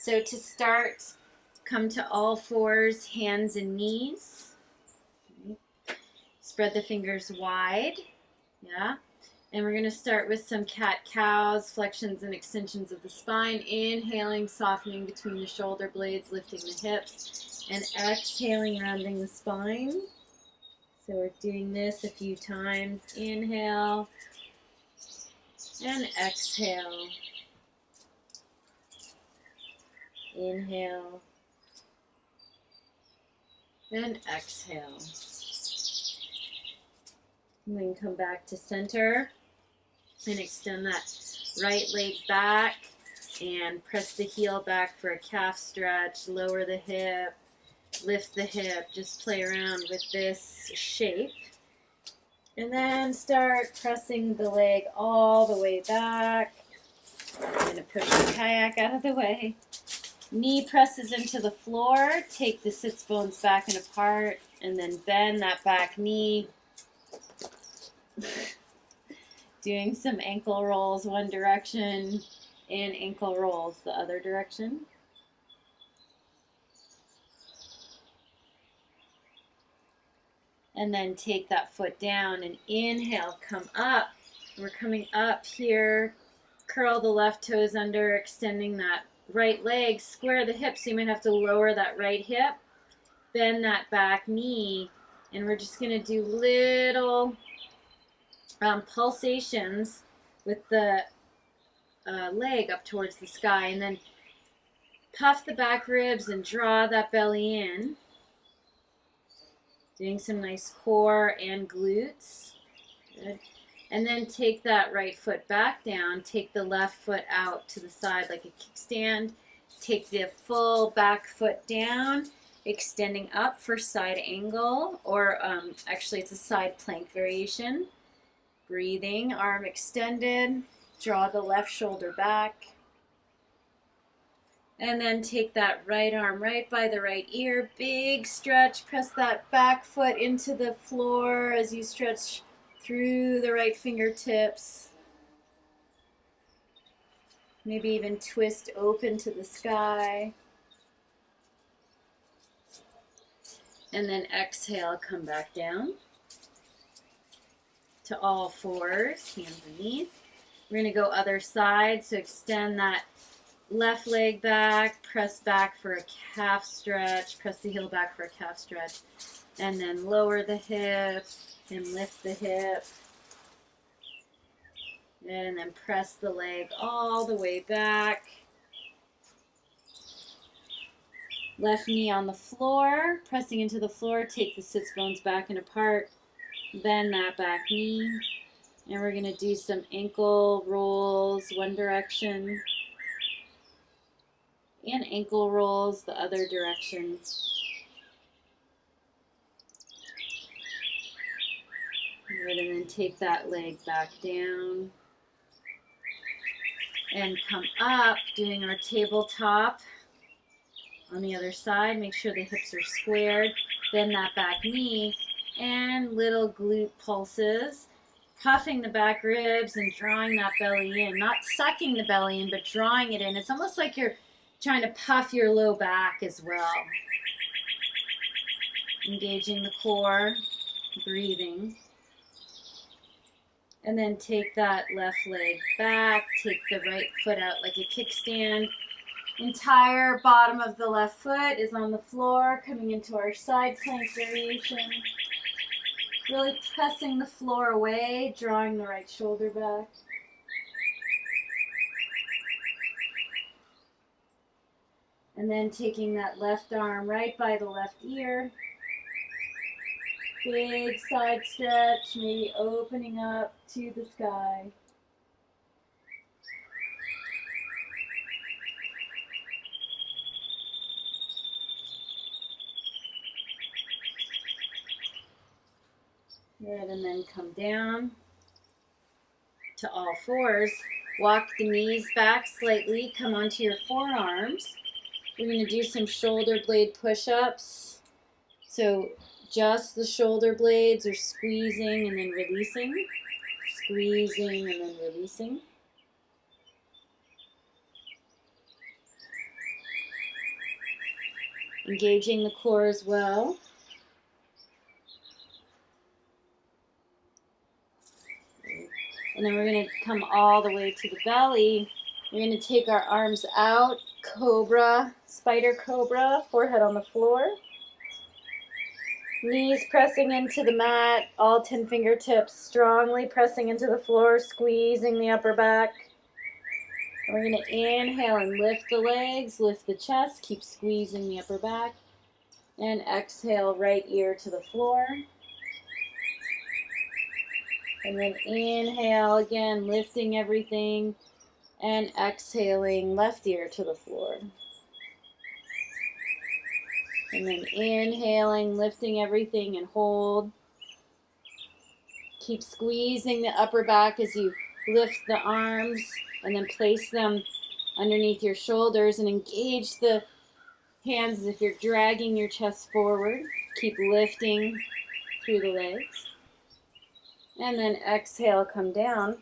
So to start, come to all fours, hands and knees. Spread the fingers wide. Yeah. And we're going to start with some cat-cows, flexions and extensions of the spine. Inhaling, softening between the shoulder blades, lifting the hips. And exhaling, rounding the spine. So we're doing this a few times. Inhale and exhale. Inhale and exhale. And then come back to center and extend that right leg back and press the heel back for a calf stretch. Lower the hip, lift the hip. Just play around with this shape. And then start pressing the leg all the way back. I'm going to push the kayak out of the way. Knee presses into the floor. Take the sits bones back and apart, and then bend that back knee. Doing some ankle rolls one direction and ankle rolls the other direction. And then take that foot down and inhale, come up. We're coming up here. Curl the left toes under, extending that right leg. Square the hips, so you might have to lower that right hip. Bend that back knee. And we're just going to do little pulsations with the leg up towards the sky. And then puff the back ribs and draw that belly in. Doing some nice core and glutes. Good. And then take that right foot back down. Take the left foot out to the side like a kickstand. Take the full back foot down, extending up for side angle, or actually it's a side plank variation. Breathing, arm extended. Draw the left shoulder back. And then take that right arm right by the right ear. Big stretch. Press that back foot into the floor as you stretch through the right fingertips. Maybe even twist open to the sky. And then exhale, come back down to all fours, hands and knees. We're going to go other side, so extend that left leg back, press back for a calf stretch, press the heel back for a calf stretch, and then lower the hip and lift the hip. And then press the leg all the way back. Left knee on the floor, pressing into the floor, take the sits bones back and apart, bend that back knee, and we're going to do some ankle rolls one direction and ankle rolls the other direction. Good, and then take that leg back down and come up, doing our tabletop on the other side. Make sure the hips are squared. Bend that back knee and little glute pulses. Puffing the back ribs and drawing that belly in. Not sucking the belly in, but drawing it in. It's almost like you're trying to puff your low back as well. Engaging the core, breathing. And then take that left leg back. Take the right foot out like a kickstand. Entire bottom of the left foot is on the floor, coming into our side plank variation. Really pressing the floor away, drawing the right shoulder back. And then taking that left arm right by the left ear. Big side stretch, maybe opening up to the sky. Good, and then come down to all fours. Walk the knees back slightly, come onto your forearms. We're going to do some shoulder blade push-ups. So just the shoulder blades are squeezing and then releasing. Squeezing and then releasing. Engaging the core as well. And then we're going to come all the way to the belly. We're going to take our arms out, cobra, spider cobra, forehead on the floor. Knees pressing into the mat, all 10 fingertips strongly pressing into the floor, squeezing the upper back. And we're going to inhale and lift the legs, lift the chest, keep squeezing the upper back. And exhale, right ear to the floor. And then inhale again, lifting everything. And exhaling, left ear to the floor. And then inhaling, lifting everything and hold. Keep squeezing the upper back as you lift the arms and then place them underneath your shoulders and engage the hands as if you're dragging your chest forward. Keep lifting through the legs. And then exhale, come down.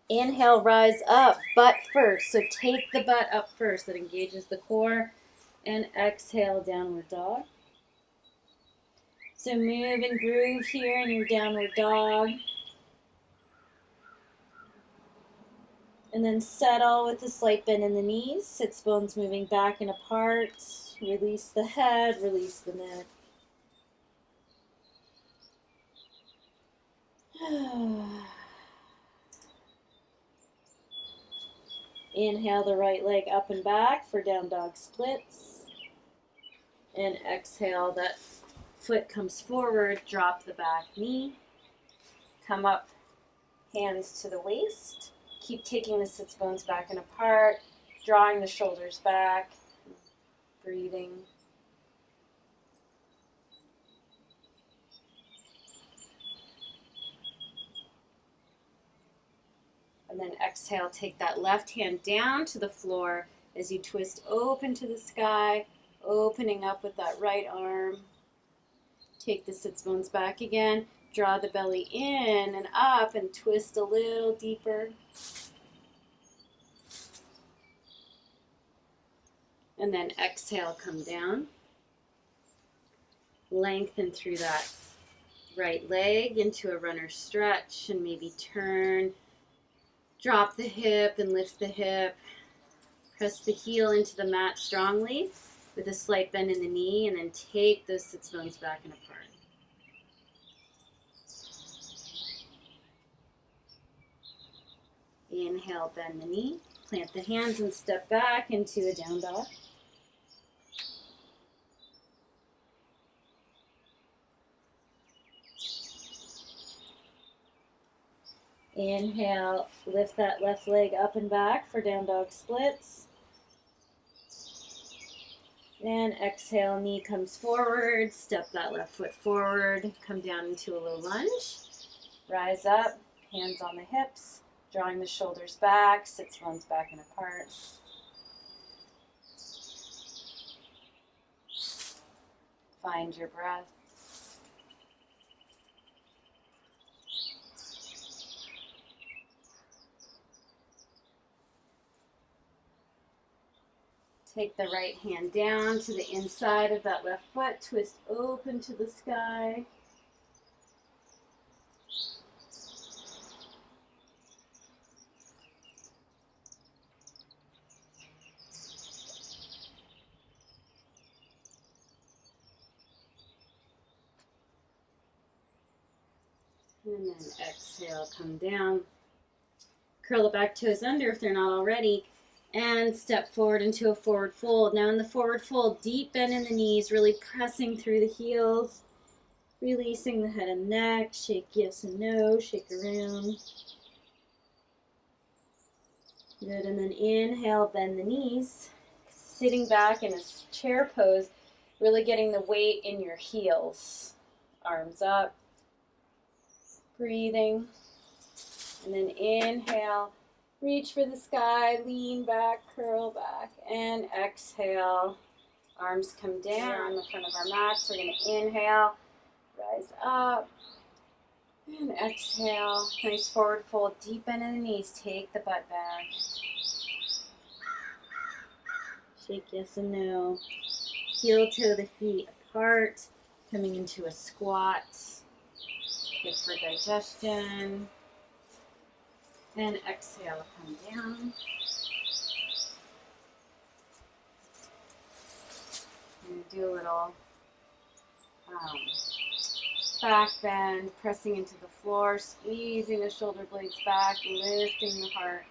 Inhale, rise up, butt first. So take the butt up first. That engages the core. And exhale, downward dog. So move and groove here in your downward dog. And then settle with a slight bend in the knees. Sits bones moving back and apart. Release the head, release the neck. Inhale the right leg up and back for down dog splits. And exhale, that foot comes forward, drop the back knee. Come up, hands to the waist. Keep taking the sits bones back and apart, drawing the shoulders back, breathing. And then exhale, take that left hand down to the floor as you twist open to the sky, opening up with that right arm. Take the sits bones back again, draw the belly in and up and twist a little deeper. And then exhale, come down. Lengthen through that right leg into a runner stretch and maybe turn. Drop the hip and lift the hip. Press the heel into the mat strongly with a slight bend in the knee, and then take those sits bones back and apart. Inhale, bend the knee. Plant the hands and step back into a down dog. Inhale, lift that left leg up and back for down dog splits. And exhale, knee comes forward, step that left foot forward, come down into a low lunge. Rise up, hands on the hips, drawing the shoulders back, sits bones back and apart. Find your breath. Take the right hand down to the inside of that left foot, twist open to the sky. And then exhale, come down. Curl the back toes under if they're not already. And step forward into a forward fold. Now in the forward fold, deep bend in the knees, really pressing through the heels. Releasing the head and neck. Shake yes and no. Shake around. Good. And then inhale, bend the knees. Sitting back in a chair pose, really getting the weight in your heels. Arms up. Breathing. And then inhale. Reach for the sky, lean back, curl back, and exhale. Arms come down on the front of our mats. We're going to inhale, rise up, and exhale. Nice forward fold, deep bend in the knees. Take the butt back. Shake yes and no. heel toe the feet apart, coming into a squat. Good for digestion. And exhale, come down. And do a little back bend, pressing into the floor, squeezing the shoulder blades back, lifting the heart,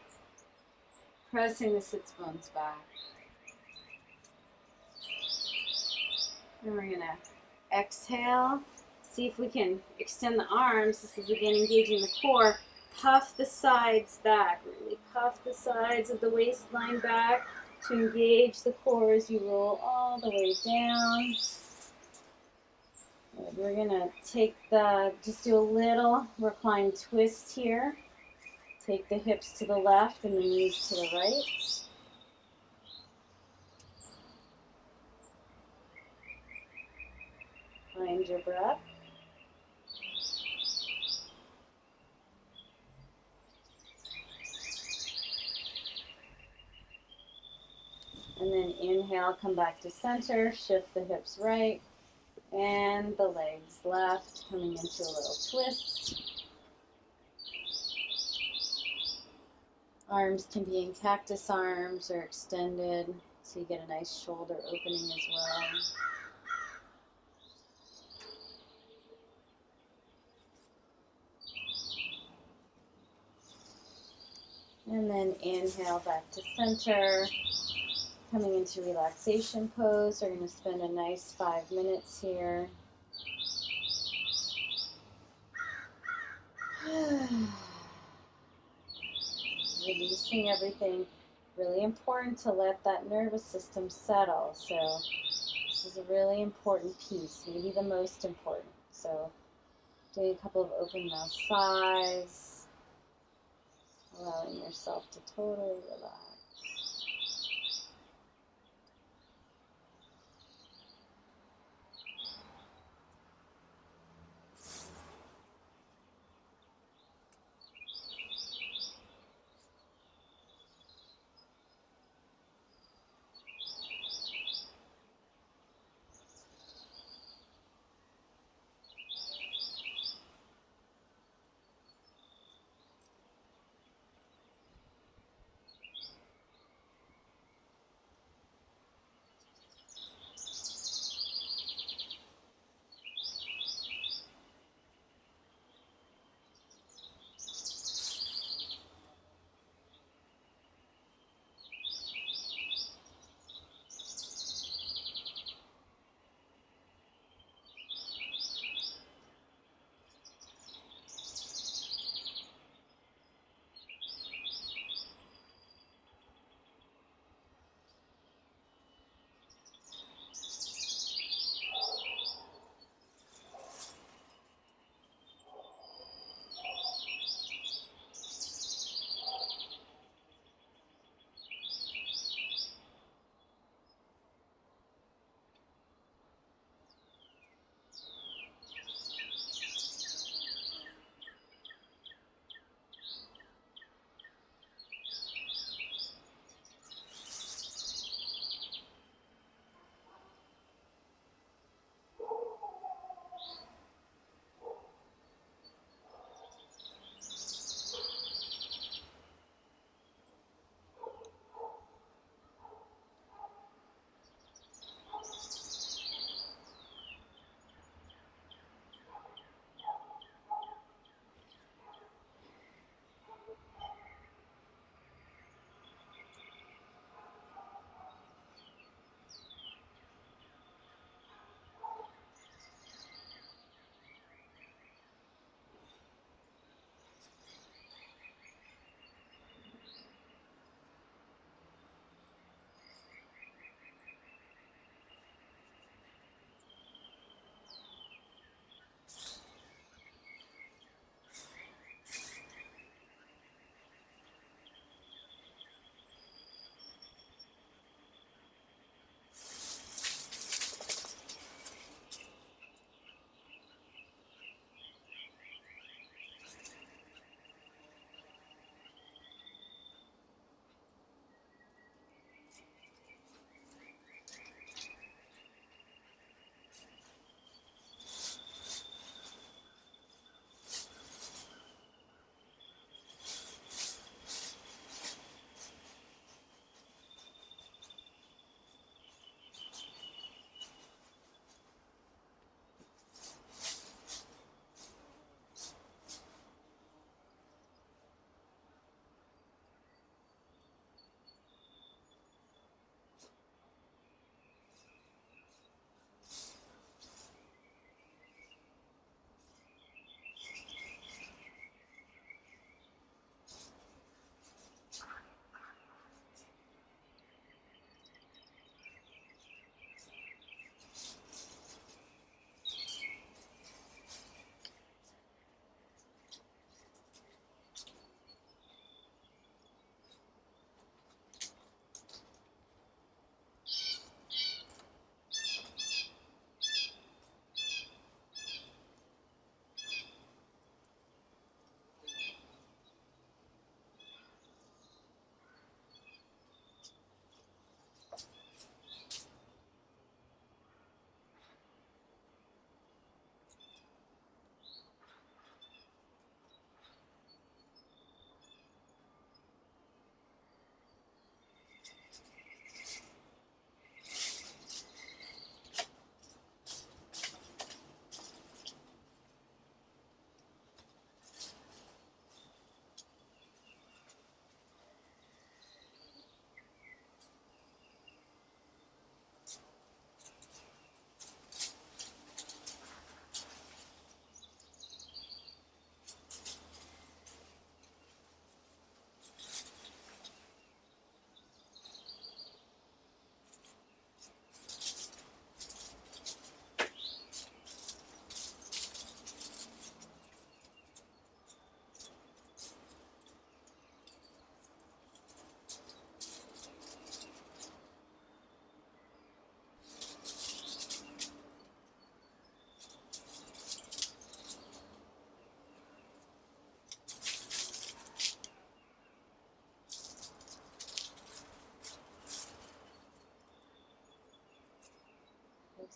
pressing the sits bones back. And we're going to exhale. See if we can extend the arms. This is again engaging the core. Puff the sides back. Really puff the sides of the waistline back to engage the core as you roll all the way down. Good. We're going to just do a little reclined twist here. Take the hips to the left and the knees to the right. Find your breath. And then inhale, come back to center, shift the hips right, and the legs left, coming into a little twist. Arms can be in cactus arms or extended, so you get a nice shoulder opening as well. And then inhale back to center, coming into relaxation pose. We're going to spend a nice 5 minutes here. Releasing everything. Really important to let that nervous system settle. So this is a really important piece, maybe the most important. So doing a couple of open mouth sighs, allowing yourself to totally relax.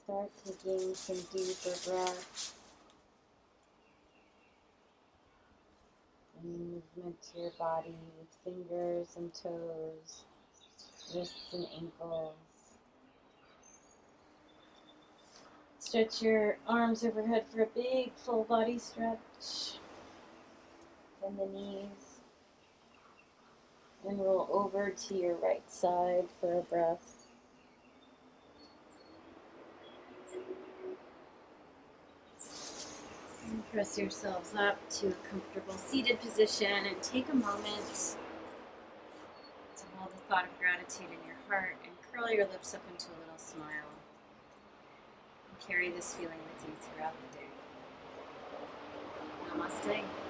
Start taking some deeper breaths and movement to your body with fingers and toes, wrists and ankles. Stretch your arms overhead for a big full body stretch. Bend the knees. And roll over to your right side for a breath. And press yourselves up to a comfortable seated position and take a moment to hold the thought of gratitude in your heart and curl your lips up into a little smile. And carry this feeling with you throughout the day. Namaste.